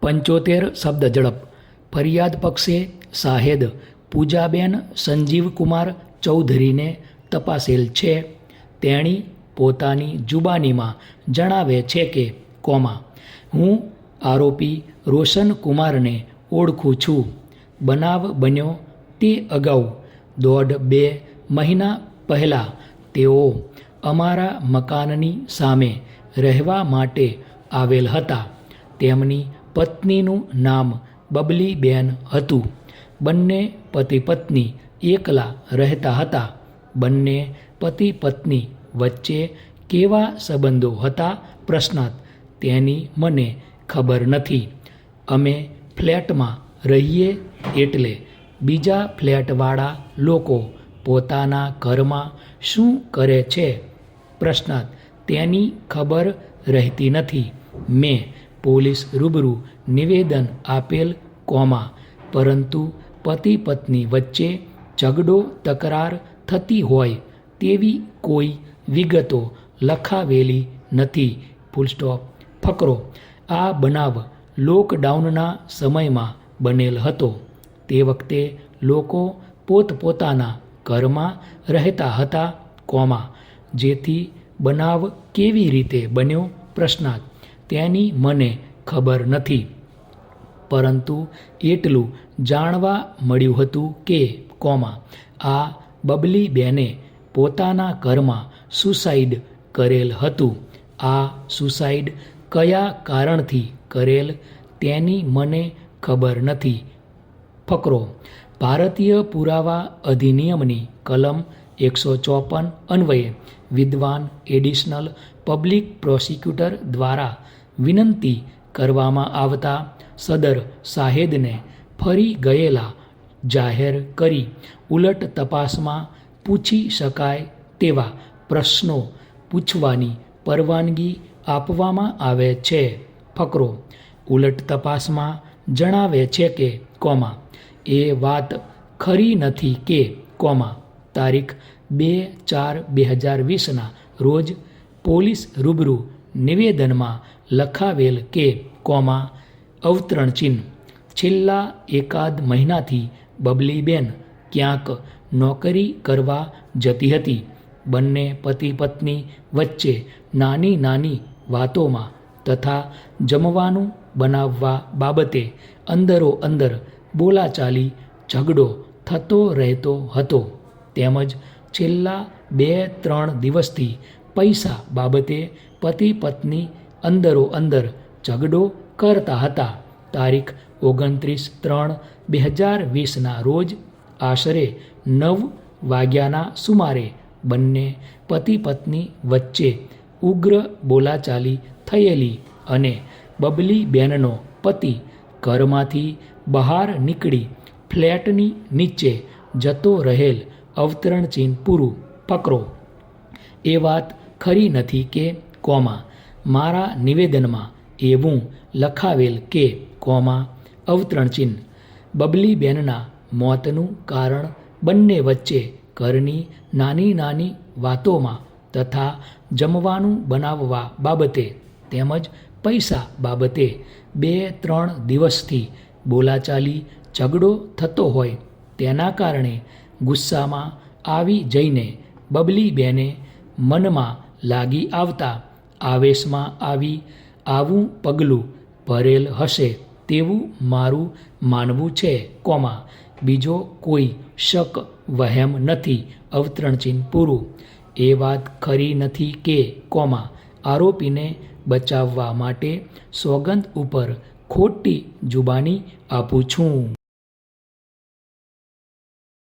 75 શબ્દ ઝડપ. ફરિયાદ પક્ષે શાહેદ પૂજાબેન સંજીવકુમાર ચૌધરીને તપાસેલ છે. તેણી પોતાની જુબાનીમાં જણાવે છે કે હું આરોપી રોશનકુમારને ઓળખું છું. બનાવ બન્યો તે અગાઉ 1.5-2 મહિના પહેલાં તેઓ અમારા મકાનની સામે રહેવા માટે આવેલ હતા. તેમની પત્નીનું નામ બબલીબેન હતું. બંને પતિ પત્ની એકલા રહેતા હતા. બંને પતિ પત્ની વચ્ચે કેવા સંબંધો હતા? પ્રશ્નાર્થ. તેની મને ખબર નથી. અમે ફ્લેટમાં રહીએ એટલે બીજા ફ્લેટવાળા લોકો પોતાના ઘરમાં શું કરે છે? પ્રશ્નાર્થ. તેની ખબર રહેતી નથી. મેં પોલીસ રૂબરૂ નિવેદન આપેલ, પરંતુ પતિ પત્ની વચ્ચે ઝઘડો તકરાર થતી હોય તેવી કોઈ વિગતો લખાવેલી નથી. ફકરો. આ બનાવ લોકડાઉનના સમયમાં બનેલ હતો. તે વખતે લોકો પોતપોતાના ઘરમાં રહેતા હતા, જેથી બનાવ કેવી રીતે બન્યો? પ્રશ્નાર્થ. તેની મને ખબર નથી, પરંતુ એટલું જાણવા મળ્યું હતું કે આ બબલીબેને પોતાના ઘરમાં સુસાઇડ કરેલ હતું. આ સુસાઇડ કયા કારણથી કરેલ તેની મને ખબર નથી. ફકરો. ભારતીય પુરાવા અધિનિયમની કલમ 154 અન્વયે વિદ્વાન એડિશનલ પબ્લિક પ્રોસિક્યુટર દ્વારા વિનંતી કરવામાં આવતા સદર શાહેદને ફરી ગયેલા જાહેર કરી ઉલટ તપાસમાં પૂછી શકાય તેવા પ્રશ્નો પૂછવાની પરવાનગી આપવામાં આવે છે. ફકરો. ઉલટ તપાસમાં જણાવે છે કે એ વાત ખરી નથી કે તારીખ 2/4/2020 રોજ પોલીસ રૂબરૂ નિવેદનમાં લખાવેલ કે અવતરણ ચિહ્ન. છેલ્લા એકાદ મહિનાથી બબલીબેન ક્યાંક નોકરી કરવા જતી હતી. બંને પતિ પત્ની વચ્ચે નાની નાની વાતોમાં તથા જમવાનું બનાવવા બાબતે અંદરો અંદર બોલાચાલી ઝઘડો થતો રહેતો હતો. તેમજ છેલ્લા 2-3 દિવસથી પૈસા બાબતે પતિ પત્ની અંદરો અંદર ઝઘડો કરતા હતા. તારીખ 29/3/2020 રોજ આશરે 9 વાગ્યાના સુમારે બંને પતિ પત્ની વચ્ચે ઉગ્ર બોલાચાલી થયેલી અને બબલીબેનનો પતિ ઘરમાંથી બહાર નીકળી ફ્લેટની નીચે જતો રહેલ. અવતરણ ચિહ્ન પૂરું. ફકરો. એ વાત ખરી નથી કે મારા નિવેદનમાં એવું લખાવેલ કે અવતરણ ચિહ્ન. બબલીબેનના મોતનું કારણ બંને વચ્ચે ઘરની નાની નાની વાતોમાં તથા જમવાનું બનાવવા બાબતે તેમજ પૈસા બાબતે 2-3 દિવસથી બોલાચાલી ઝઘડો થતો હોય તેના કારણે ગુસ્સામાં આવી જઈને બબલીબેને મનમાં લાગી આવતા આવેશમાં આવી આવું પગલું ભરેલ હશે તેવું મારું માનવું છે. બીજો કોઈ શક વહેમ નથી. અવતરણ ચિહ્ન પૂરું. એ વાત ખરી નથી કે આરોપીને બચાવવા માટે સોગંદ ઉપર ખોટી જુબાની આપું છું.